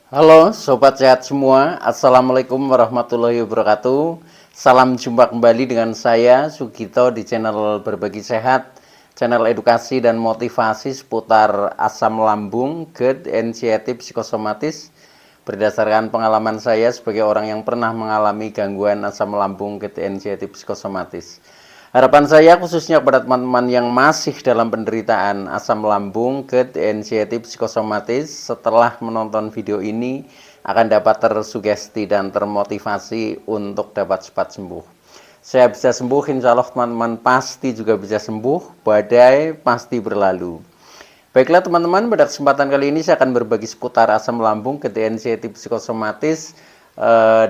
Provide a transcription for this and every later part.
Halo sobat sehat semua, Assalamualaikum warahmatullahi wabarakatuh. Salam jumpa kembali dengan saya Sugito di channel Berbagi Sehat, channel edukasi dan motivasi seputar asam lambung, GERD, inisiatif psikosomatis. Berdasarkan pengalaman saya sebagai orang yang pernah mengalami gangguan asam lambung, GERD, inisiatif psikosomatis. Harapan saya khususnya kepada teman-teman yang masih dalam penderitaan asam lambung, GERD, inisiatif psikosomatis, setelah menonton video ini akan dapat tersugesti dan termotivasi untuk dapat cepat sembuh. Saya bisa sembuh, insya Allah teman-teman pasti juga bisa sembuh, badai pasti berlalu. Baiklah teman-teman, pada kesempatan kali ini saya akan berbagi seputar asam lambung, GERD, inisiatif psikosomatis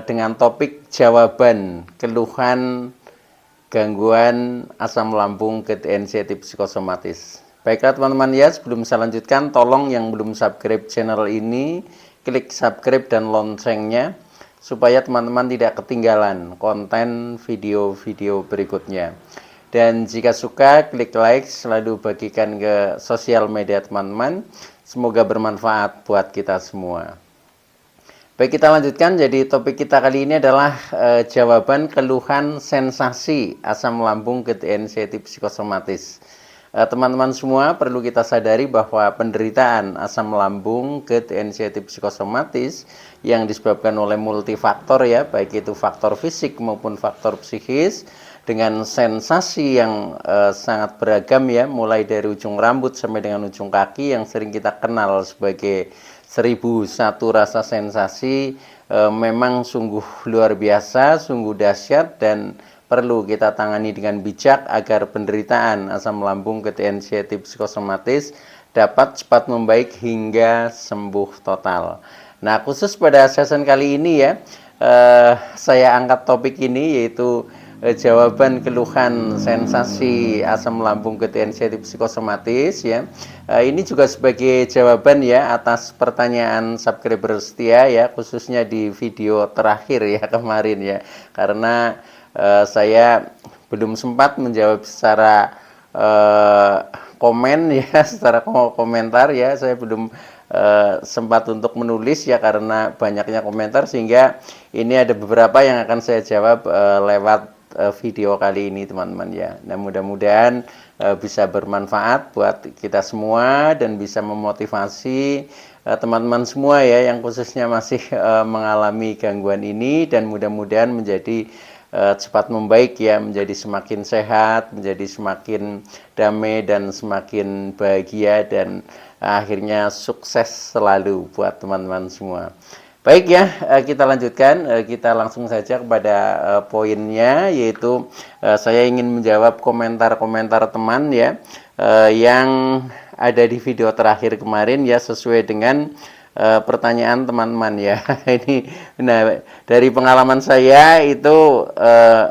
dengan topik jawaban keluhan gangguan asam lambung, GERD, inisiatif psikosomatis. Baiklah teman-teman ya, sebelum saya lanjutkan, tolong yang belum subscribe channel ini, klik subscribe dan loncengnya, supaya teman-teman tidak ketinggalan konten video-video berikutnya. Dan jika suka, klik like, selalu bagikan ke sosial media teman-teman. Semoga bermanfaat buat kita semua. Baik, kita lanjutkan. Jadi topik kita kali ini adalah jawaban keluhan sensasi asam lambung, GERD, inisiatif psikosomatis. Teman-teman semua perlu kita sadari bahwa penderitaan asam lambung, GERD, inisiatif psikosomatis yang disebabkan oleh multifaktor ya, baik itu faktor fisik maupun faktor psikis, dengan sensasi yang sangat beragam ya, mulai dari ujung rambut sampai dengan ujung kaki yang sering kita kenal sebagai 1001 rasa sensasi, memang sungguh luar biasa, sungguh dahsyat, dan perlu kita tangani dengan bijak agar penderitaan asam lambung, GERD, inisiatif psikosomatis dapat cepat membaik hingga sembuh total. Nah, khusus pada session kali ini ya, saya angkat topik ini yaitu jawaban keluhan sensasi asam lambung, GERD, inisiatif psikosomatis ya. Ini juga sebagai jawaban ya atas pertanyaan subscriber setia ya, khususnya di video terakhir ya kemarin ya, karena saya belum sempat menjawab secara komen ya, secara komentar ya, saya belum sempat untuk menulis ya karena banyaknya komentar, sehingga ini ada beberapa yang akan saya jawab lewat video kali ini teman-teman ya. Nah, mudah-mudahan bisa bermanfaat buat kita semua dan bisa memotivasi teman-teman semua ya yang khususnya masih mengalami gangguan ini, dan mudah-mudahan menjadi cepat membaik ya, menjadi semakin sehat, menjadi semakin damai dan semakin bahagia, dan akhirnya sukses selalu buat teman-teman semua. Baik ya, kita lanjutkan, kita langsung saja kepada poinnya, yaitu saya ingin menjawab komentar-komentar teman ya, yang ada di video terakhir kemarin ya, sesuai dengan pertanyaan teman-teman ya. Ini, nah, dari pengalaman saya itu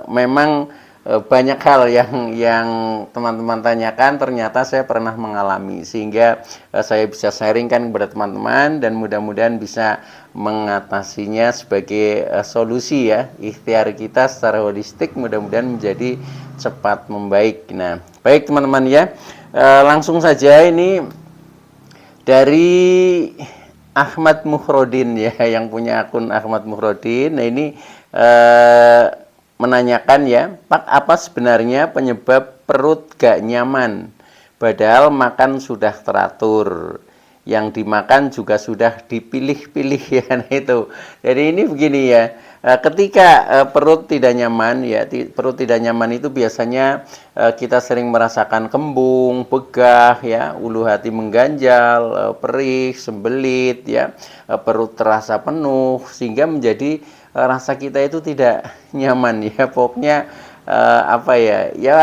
memang banyak hal yang teman-teman tanyakan ternyata saya pernah mengalami, sehingga saya bisa sharingkan kepada teman-teman dan mudah-mudahan bisa mengatasinya sebagai solusi ya, ikhtiar kita secara holistik mudah-mudahan menjadi cepat membaik. Nah, baik teman-teman ya, langsung saja ini dari Ahmad Muhrodin ya, yang punya akun Ahmad Muhrodin. Nah, ini menanyakan ya, Pak, apa sebenarnya penyebab perut gak nyaman padahal makan sudah teratur, yang dimakan juga sudah dipilih-pilih ya. Nah, itu jadi ini begini ya, ketika perut tidak nyaman ya, perut tidak nyaman itu biasanya kita sering merasakan kembung, begah ya, ulu hati mengganjal, perih, sembelit ya, perut terasa penuh, sehingga menjadi rasa kita itu tidak nyaman ya. Pokoknya apa ya, ya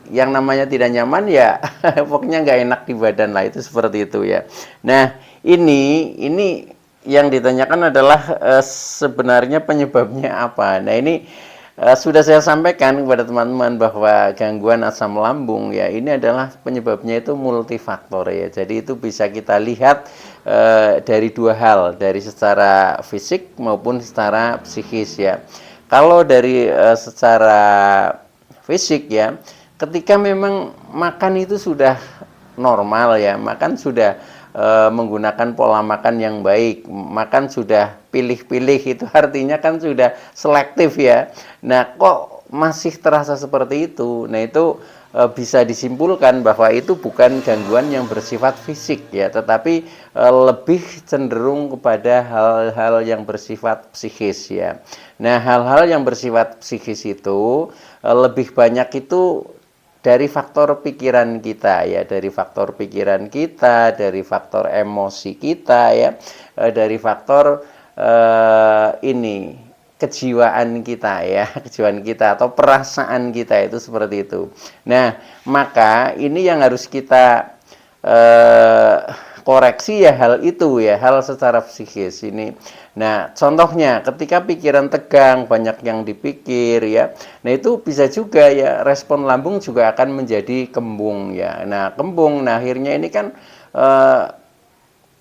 yang namanya tidak nyaman ya pokoknya nggak enak di badan lah, itu seperti itu ya. Nah, ini yang ditanyakan adalah sebenarnya penyebabnya apa. Nah, ini sudah saya sampaikan kepada teman-teman bahwa gangguan asam lambung ya, ini adalah penyebabnya itu multifaktor ya. Jadi itu bisa kita lihat dari dua hal, dari secara fisik maupun secara psikis ya. Kalau dari secara fisik ya, ketika memang makan itu sudah normal ya, makan sudah menggunakan pola makan yang baik. Makan sudah pilih-pilih, itu artinya kan sudah selektif ya. Nah, kok masih terasa seperti itu? Nah, itu bisa disimpulkan bahwa itu bukan gangguan yang bersifat fisik ya, tetapi lebih cenderung kepada hal-hal yang bersifat psikis ya. Nah, hal-hal yang bersifat psikis itu lebih banyak itu dari faktor pikiran kita ya, dari faktor pikiran kita, dari faktor emosi kita ya, dari faktor ini kejiwaan kita ya, kejiwaan kita atau perasaan kita itu seperti itu. Nah, maka ini yang harus kita koreksi ya, hal itu ya, hal secara psikis ini. Nah, contohnya ketika pikiran tegang, banyak yang dipikir ya. Nah, itu bisa juga ya, respon lambung juga akan menjadi kembung ya. Nah, kembung, nah akhirnya ini kan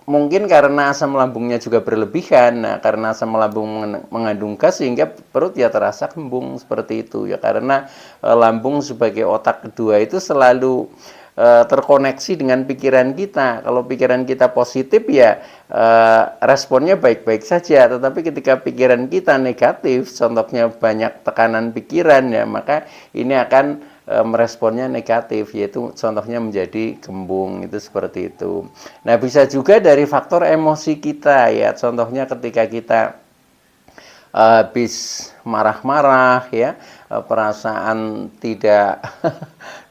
mungkin karena asam lambungnya juga berlebihan. Nah, karena asam lambung mengandung gas sehingga perut ya terasa kembung seperti itu ya, karena lambung sebagai otak kedua itu selalu terkoneksi dengan pikiran kita. Kalau pikiran kita positif ya responnya baik-baik saja, tetapi ketika pikiran kita negatif, contohnya banyak tekanan pikiran ya, maka ini akan meresponnya negatif, yaitu contohnya menjadi gembung, itu seperti itu. Nah, bisa juga dari faktor emosi kita ya, contohnya ketika kita habis marah-marah ya, perasaan tidak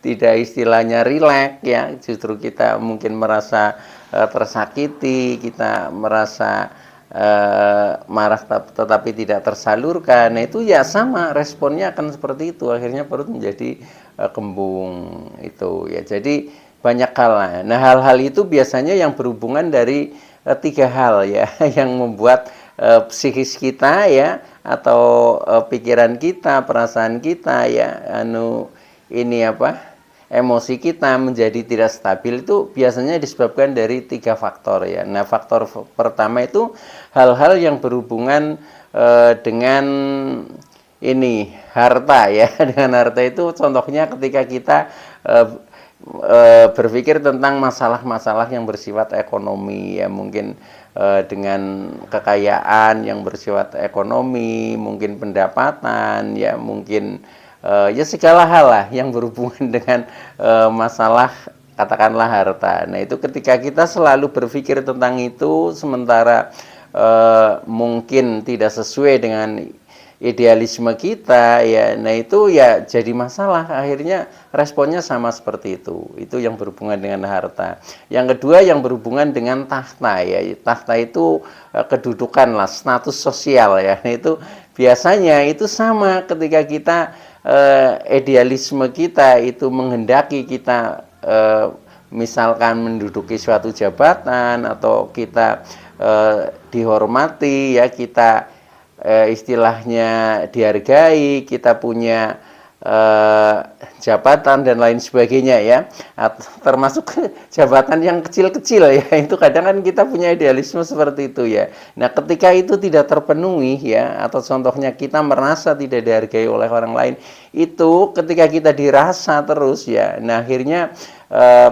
tidak istilahnya rileks ya, justru kita mungkin merasa tersakiti, kita merasa marah tetapi tidak tersalurkan. Nah, itu ya sama, responnya akan seperti itu, akhirnya perut menjadi kembung itu ya. Jadi banyak hal. Nah, hal-hal itu biasanya yang berhubungan dari tiga hal ya yang membuat psikis kita ya, atau pikiran kita, perasaan kita ya, emosi kita menjadi tidak stabil, itu biasanya disebabkan dari tiga faktor ya. Nah, faktor pertama itu hal-hal yang berhubungan dengan ini harta ya. Dengan harta itu contohnya ketika kita berpikir tentang masalah-masalah yang bersifat ekonomi ya, mungkin dengan kekayaan yang bersifat ekonomi, mungkin pendapatan ya, mungkin ya segala hal lah yang berhubungan dengan masalah katakanlah harta. Nah, itu ketika kita selalu berpikir tentang itu sementara mungkin tidak sesuai dengan idealisme kita ya, nah itu ya jadi masalah, akhirnya responnya sama seperti itu yang berhubungan dengan harta. Yang kedua yang berhubungan dengan tahta ya, tahta itu kedudukan lah, status sosial ya. Nah, itu biasanya itu sama ketika kita idealisme kita itu menghendaki kita misalkan menduduki suatu jabatan atau kita dihormati ya, kita istilahnya dihargai, kita punya jabatan dan lain sebagainya ya, termasuk jabatan yang kecil-kecil ya, itu kadang kan kita punya idealisme seperti itu ya. Nah, ketika itu tidak terpenuhi ya, atau contohnya kita merasa tidak dihargai oleh orang lain, itu ketika kita dirasa terus ya, nah akhirnya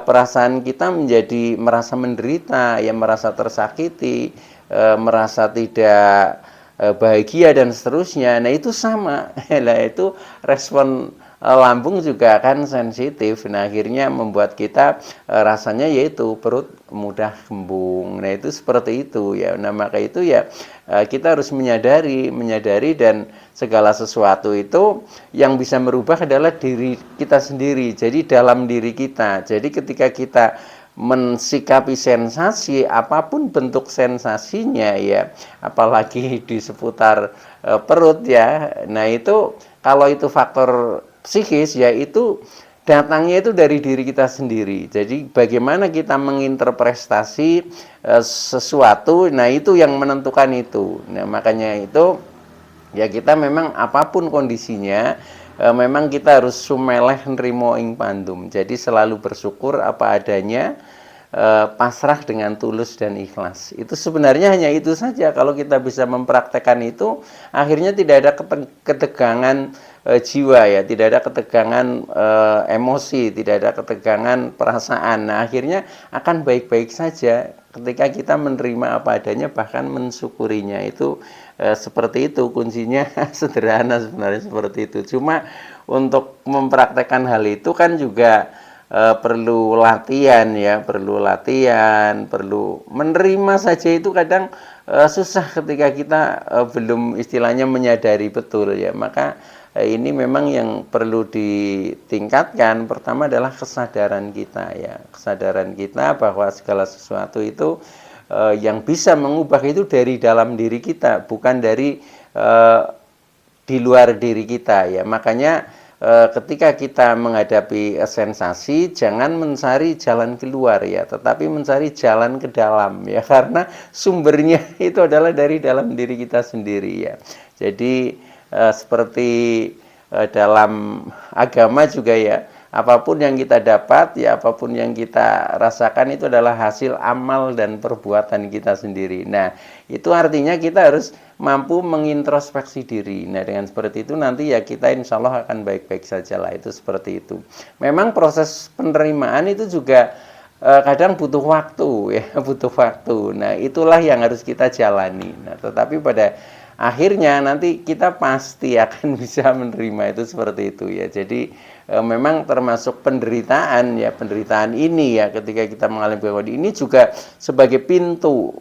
perasaan kita menjadi merasa menderita ya, merasa tersakiti, merasa tidak bahagia dan seterusnya. Nah, itu sama. Nah, itu respon lambung juga akan sensitif. Nah, akhirnya membuat kita rasanya yaitu perut mudah kembung. Nah, itu seperti itu ya. Nah, maka itu ya kita harus menyadari dan segala sesuatu itu yang bisa merubah adalah diri kita sendiri. Jadi dalam diri kita. Jadi ketika kita mensikapi sensasi, apapun bentuk sensasinya ya, apalagi di seputar perut ya, nah itu kalau itu faktor psikis ya, itu datangnya itu dari diri kita sendiri. Jadi bagaimana kita menginterpretasi sesuatu, nah itu yang menentukan itu. Nah, makanya itu ya, kita memang apapun kondisinya memang kita harus sumeleh nrimo ing pandum. Jadi selalu bersyukur apa adanya, pasrah dengan tulus dan ikhlas. Itu sebenarnya hanya itu saja. Kalau kita bisa mempraktekkan itu, akhirnya tidak ada ketegangan jiwa ya, tidak ada ketegangan emosi, tidak ada ketegangan perasaan. Nah, akhirnya akan baik-baik saja ketika kita menerima apa adanya, bahkan mensyukurinya. Itu seperti itu kuncinya. Sederhana sebenarnya seperti itu. Cuma untuk mempraktekkan hal itu kan juga perlu latihan ya, perlu latihan, perlu menerima saja itu kadang susah ketika kita belum istilahnya menyadari betul ya. Maka ini memang yang perlu ditingkatkan. Pertama adalah kesadaran kita ya, kesadaran kita bahwa segala sesuatu itu yang bisa mengubah itu dari dalam diri kita, bukan dari di luar diri kita ya. Makanya ketika kita menghadapi sensasi, jangan mencari jalan keluar ya, tetapi mencari jalan ke dalam ya, karena sumbernya itu adalah dari dalam diri kita sendiri ya. Jadi seperti dalam agama juga ya, apapun yang kita dapat ya, apapun yang kita rasakan itu adalah hasil amal dan perbuatan kita sendiri. Nah, itu artinya kita harus mampu mengintrospeksi diri. Nah, dengan seperti itu nanti ya kita insya Allah akan baik-baik saja lah. Itu seperti itu. Memang proses penerimaan itu juga kadang butuh waktu ya, butuh waktu. Nah, itulah yang harus kita jalani. Nah, tetapi pada akhirnya nanti kita pasti akan bisa menerima itu seperti itu ya. Jadi memang termasuk penderitaan ya, penderitaan ini ya, ketika kita mengalami bahwa ini juga sebagai pintu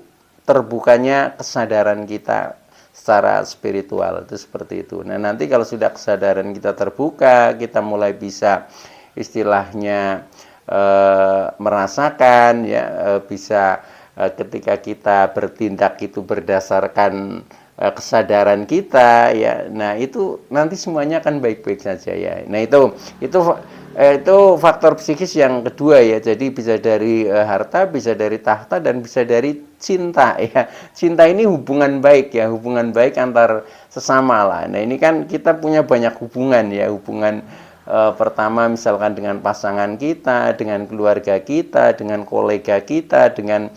terbukanya kesadaran kita secara spiritual, itu seperti itu. Nah, nanti kalau sudah kesadaran kita terbuka, kita mulai bisa istilahnya merasakan ya, bisa ketika kita bertindak itu berdasarkan kesadaran kita ya. Nah, itu nanti semuanya akan baik-baik saja ya. Nah, itu faktor psikis yang kedua ya. Jadi bisa dari harta, bisa dari tahta, dan bisa dari cinta ya. Cinta ini hubungan baik ya, hubungan baik antar sesama lah. Nah, ini kan kita punya banyak hubungan ya, hubungan pertama misalkan dengan pasangan kita, dengan keluarga kita, dengan kolega kita, dengan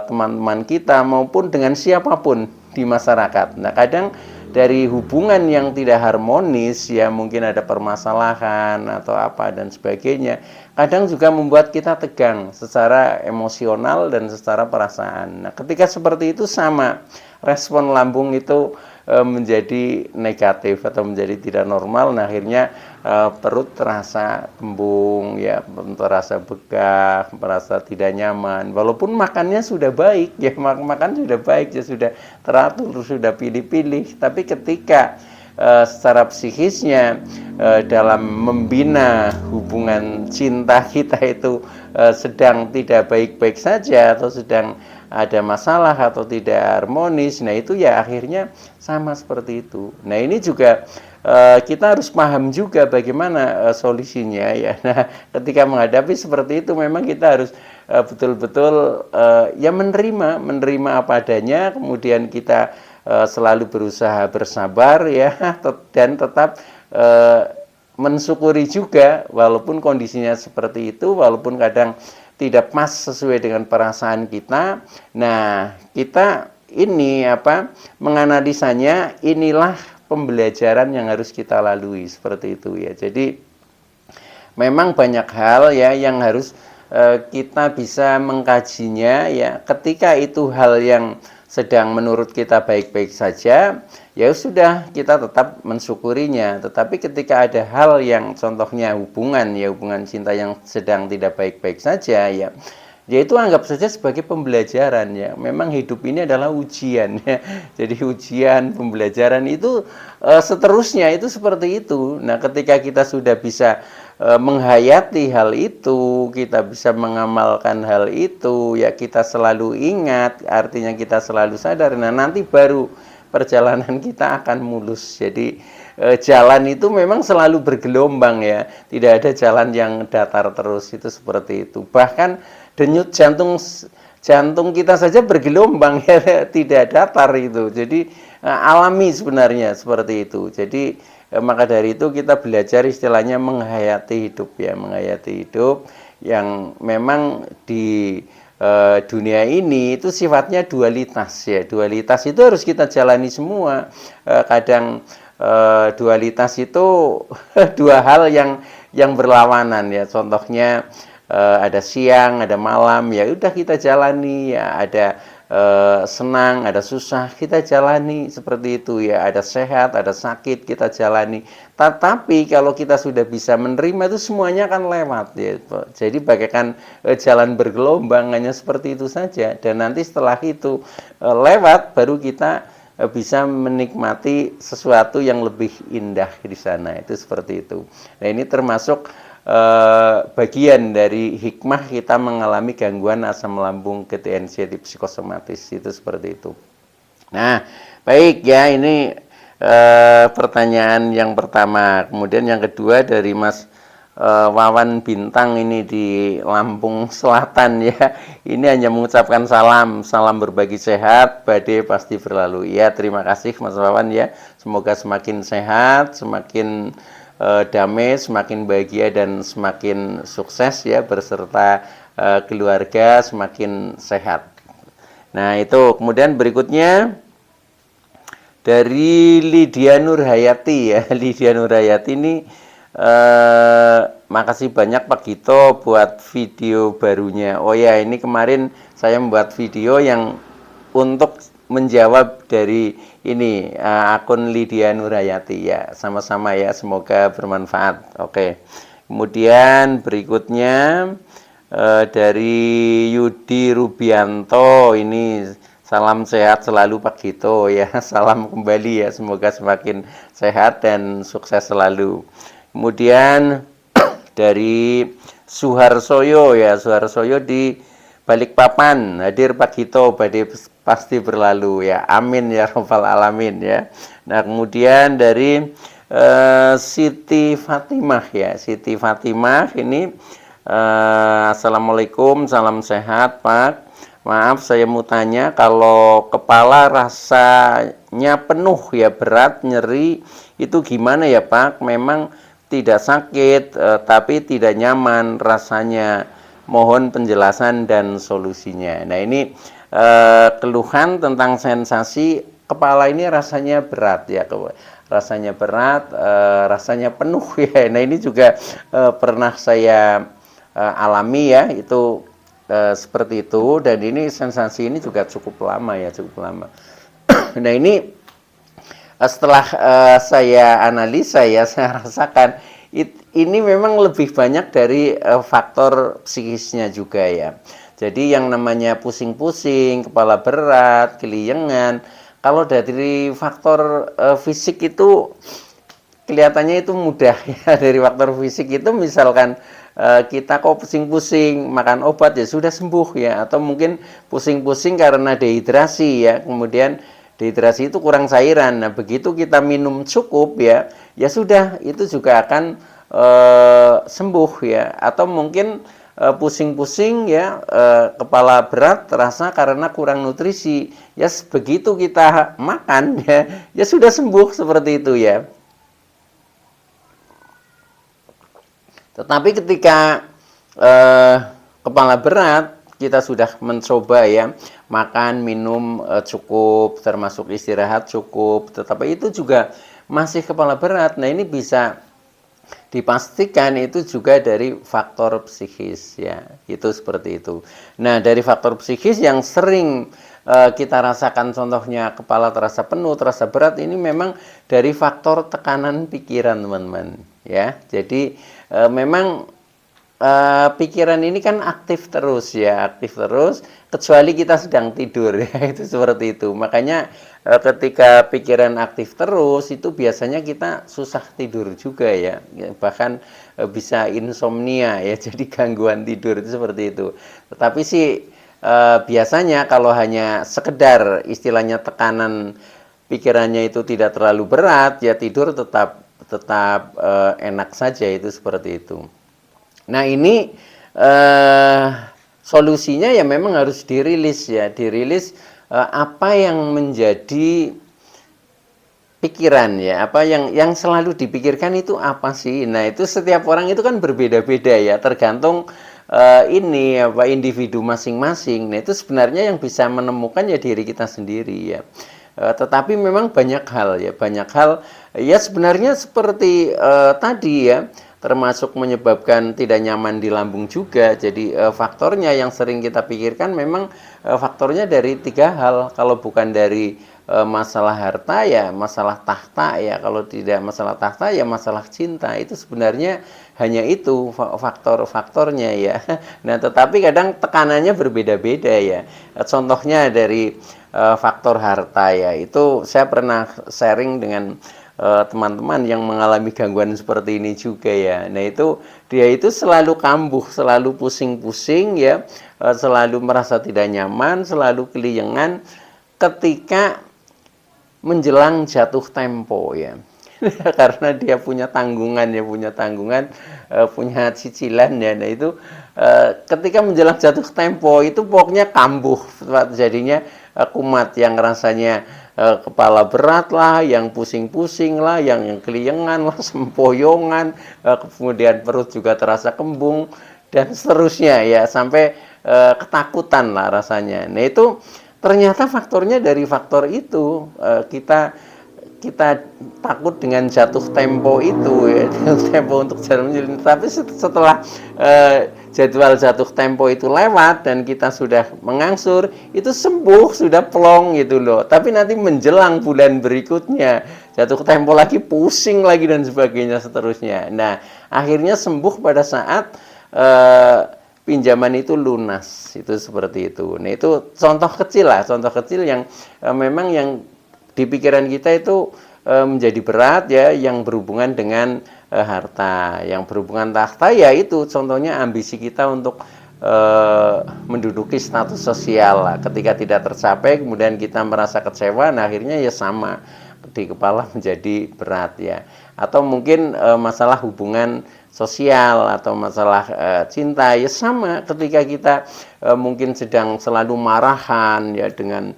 teman-teman kita, maupun dengan siapapun di masyarakat. Nah, kadang dari hubungan yang tidak harmonis ya, mungkin ada permasalahan atau apa dan sebagainya, kadang juga membuat kita tegang secara emosional dan secara perasaan. Nah, ketika seperti itu sama, respon lambung itu menjadi negatif atau menjadi tidak normal. Nah, akhirnya perut terasa kembung ya, terasa begah, merasa tidak nyaman, walaupun makannya sudah baik ya, makan sudah baik ya, sudah teratur, sudah pilih-pilih, tapi ketika secara psikisnya dalam membina hubungan cinta kita itu sedang tidak baik-baik saja, atau sedang ada masalah atau tidak harmonis, nah itu ya akhirnya sama seperti itu. Nah, ini juga kita harus paham juga bagaimana solusinya ya. Nah, ketika menghadapi seperti itu memang kita harus betul-betul ya menerima apa adanya, kemudian kita selalu berusaha bersabar ya, dan tetap mensyukuri juga walaupun kondisinya seperti itu, walaupun kadang tidak pas sesuai dengan perasaan kita. Nah, kita ini menganalisanya, inilah pembelajaran yang harus kita lalui seperti itu ya. Jadi memang banyak hal ya yang harus kita bisa mengkajinya ya. Ketika itu hal yang sedang menurut kita baik-baik saja, ya sudah, kita tetap mensyukurinya. Tetapi ketika ada hal yang contohnya hubungan cinta yang sedang tidak baik-baik saja ya, itu anggap saja sebagai pembelajaran ya. Memang hidup ini adalah ujian ya. Jadi ujian, pembelajaran itu seterusnya itu seperti itu. Nah, ketika kita sudah bisa menghayati hal itu, kita bisa mengamalkan hal itu ya, kita selalu ingat, artinya kita selalu sadar. Nah, nanti baru perjalanan kita akan mulus. Jadi jalan itu memang selalu bergelombang ya, tidak ada jalan yang datar terus, itu seperti itu. Bahkan denyut jantung kita saja bergelombang ya, tidak datar itu. Jadi alami sebenarnya seperti itu. Jadi maka dari itu kita belajar istilahnya menghayati hidup ya, menghayati hidup. yang memang di dunia ini itu sifatnya dualitas ya. Dualitas itu harus kita jalani semua. Kadang dualitas itu dua hal yang berlawanan ya. Contohnya ada siang, ada malam, ya udah kita jalani ya. Ada senang, ada susah, kita jalani seperti itu ya. Ada sehat, ada sakit, kita jalani. Tetapi kalau kita sudah bisa menerima itu semuanya akan lewat ya. Jadi bagaikan jalan bergelombang, hanya seperti itu saja. Dan nanti setelah itu lewat, baru kita bisa menikmati sesuatu yang lebih indah di sana. Itu seperti itu. Nah, ini termasuk bagian dari hikmah kita mengalami gangguan asam lambung GTNC di psikosomatis, itu seperti itu. Nah, baik ya, ini pertanyaan yang pertama. Kemudian yang kedua dari Mas Wawan Bintang ini di Lampung Selatan ya. Ini hanya mengucapkan salam berbagi sehat, badai pasti berlalu. Ya, terima kasih Mas Wawan ya. Semoga semakin sehat, semakin damai, semakin bahagia dan semakin sukses ya, beserta keluarga semakin sehat. Nah, itu kemudian berikutnya dari Lydia Nurhayati ya. Lydia Nurhayati ini makasih banyak Pak Gito buat video barunya. Oh ya, ini kemarin saya membuat video yang untuk menjawab dari ini akun Lydia Nurhayati ya. Sama-sama ya, semoga bermanfaat. Oke. Kemudian berikutnya dari Yudi Rubianto, ini salam sehat selalu Pak Gito ya. Salam kembali ya, semoga semakin sehat dan sukses selalu. Kemudian dari Suharsoyo ya, Suharsoyo di Balikpapan, hadir Pak Gito, badai pasti berlalu ya, amin ya robbal alamin ya. Nah, kemudian dari Siti Fatimah ya, Siti Fatimah ini Assalamualaikum, salam sehat Pak. Maaf saya mau tanya, kalau kepala rasanya penuh ya, berat, nyeri, itu gimana ya Pak? Memang tidak sakit tapi tidak nyaman rasanya, mohon penjelasan dan solusinya. Nah, ini keluhan tentang sensasi kepala ini rasanya berat ya, rasanya berat, rasanya penuh ya. Nah, ini juga pernah saya alami ya, itu seperti itu, dan ini sensasi ini juga cukup lama ya, cukup lama. Nah, ini setelah saya analisa ya, saya rasakan ini memang lebih banyak dari faktor psikisnya juga ya. Jadi yang namanya pusing-pusing, kepala berat, keliengan, kalau dari faktor fisik itu kelihatannya itu mudah ya. Dari faktor fisik itu misalkan kita kok pusing-pusing, makan obat ya sudah sembuh ya, atau mungkin pusing-pusing karena dehidrasi ya, kemudian dehidrasi itu kurang cairan. Nah, begitu kita minum cukup ya, ya sudah, itu juga akan sembuh ya. Atau mungkin pusing-pusing ya, kepala berat terasa karena kurang nutrisi. Ya begitu kita makan ya, ya sudah sembuh seperti itu ya. Tetapi ketika kepala berat, kita sudah mencoba ya, makan, minum cukup, termasuk istirahat cukup, tetapi itu juga masih kepala berat. Nah, ini bisa dipastikan itu juga dari faktor psikis ya, itu seperti itu. Nah, dari faktor psikis yang sering kita rasakan, contohnya kepala terasa penuh, terasa berat, ini memang dari faktor tekanan pikiran teman-teman ya. Jadi memang pikiran ini kan aktif terus ya, aktif terus, kecuali kita sedang tidur ya, itu seperti itu. Makanya ketika pikiran aktif terus, itu biasanya kita susah tidur juga ya, bahkan bisa insomnia ya, jadi gangguan tidur itu seperti itu. Tetapi sih biasanya kalau hanya sekedar istilahnya tekanan pikirannya itu tidak terlalu berat, ya tidur tetap enak saja, itu seperti itu. Nah, ini solusinya ya memang harus dirilis ya, dirilis apa yang menjadi pikiran ya, apa yang selalu dipikirkan itu apa sih. Nah, itu setiap orang itu kan berbeda-beda ya, tergantung ini apa individu masing-masing. Nah, itu sebenarnya yang bisa menemukan ya diri kita sendiri ya. Tetapi memang banyak hal ya sebenarnya seperti tadi ya, termasuk menyebabkan tidak nyaman di lambung juga. Jadi faktornya yang sering kita pikirkan memang faktornya dari 3 hal. Kalau bukan dari masalah harta ya masalah tahta ya, kalau tidak masalah tahta ya masalah cinta. Itu sebenarnya hanya itu faktor-faktornya ya. Nah, tetapi kadang tekanannya berbeda-beda ya. Contohnya dari faktor harta ya, itu saya pernah sharing dengan teman-teman yang mengalami gangguan seperti ini juga ya. Nah, itu dia itu selalu kambuh, selalu pusing-pusing ya, selalu merasa tidak nyaman, selalu keliengan ketika menjelang jatuh tempo ya. Karena dia punya tanggungan punya cicilan ya. Nah, itu ketika menjelang jatuh tempo itu pokoknya kambuh, jadinya kumat, yang rasanya kepala berat lah, yang pusing-pusing lah, yang keliengan lah, sempoyongan, kemudian perut juga terasa kembung dan seterusnya ya, sampai ketakutan lah rasanya. Nah, itu ternyata faktornya dari faktor itu, kita takut dengan jatuh tempo itu ya, tempo untuk jalan menjelang. Tapi setelah jadwal jatuh tempo itu lewat dan kita sudah mengangsur, itu sembuh, sudah plong gitu loh. Tapi nanti menjelang bulan berikutnya jatuh tempo lagi, pusing lagi dan sebagainya seterusnya. Nah, akhirnya sembuh pada saat pinjaman itu lunas, itu seperti itu. Nah, itu contoh kecil yang memang yang di pikiran kita itu menjadi berat ya, yang berhubungan dengan harta. Yang berhubungan tahta ya itu contohnya ambisi kita untuk menduduki status sosial lah. Ketika tidak tercapai kemudian kita merasa kecewa, nah akhirnya ya sama, di kepala menjadi berat ya. Atau mungkin masalah hubungan sosial atau masalah cinta ya sama, ketika kita mungkin sedang selalu marahan ya dengan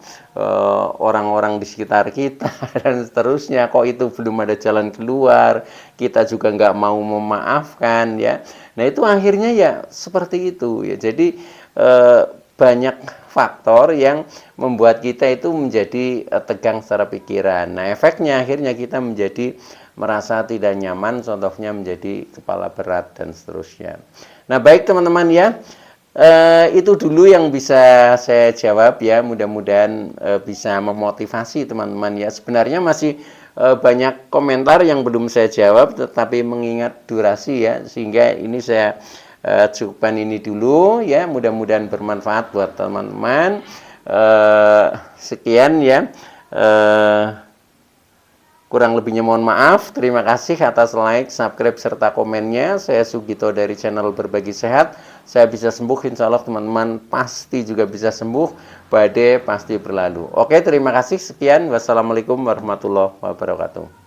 orang-orang di sekitar kita dan seterusnya, kok itu belum ada jalan keluar, kita juga nggak mau memaafkan ya. Nah, itu akhirnya ya seperti itu ya. Jadi banyak faktor yang membuat kita itu menjadi tegang secara pikiran. Nah, efeknya akhirnya kita menjadi merasa tidak nyaman, contohnya menjadi kepala berat dan seterusnya. Nah, baik teman-teman ya, itu dulu yang bisa saya jawab ya. Mudah-mudahan bisa memotivasi teman-teman ya. Sebenarnya masih banyak komentar yang belum saya jawab, tetapi mengingat durasi ya, sehingga ini saya cukupkan ini dulu ya. Mudah-mudahan bermanfaat buat teman-teman. Sekian ya. Kurang lebihnya mohon maaf. Terima kasih atas like, subscribe, serta komennya. Saya Sugito dari channel Berbagi Sehat. Saya bisa sembuh, insya Allah teman-teman pasti juga bisa sembuh. Badai pasti berlalu. Oke, terima kasih. Sekian. Wassalamualaikum warahmatullahi wabarakatuh.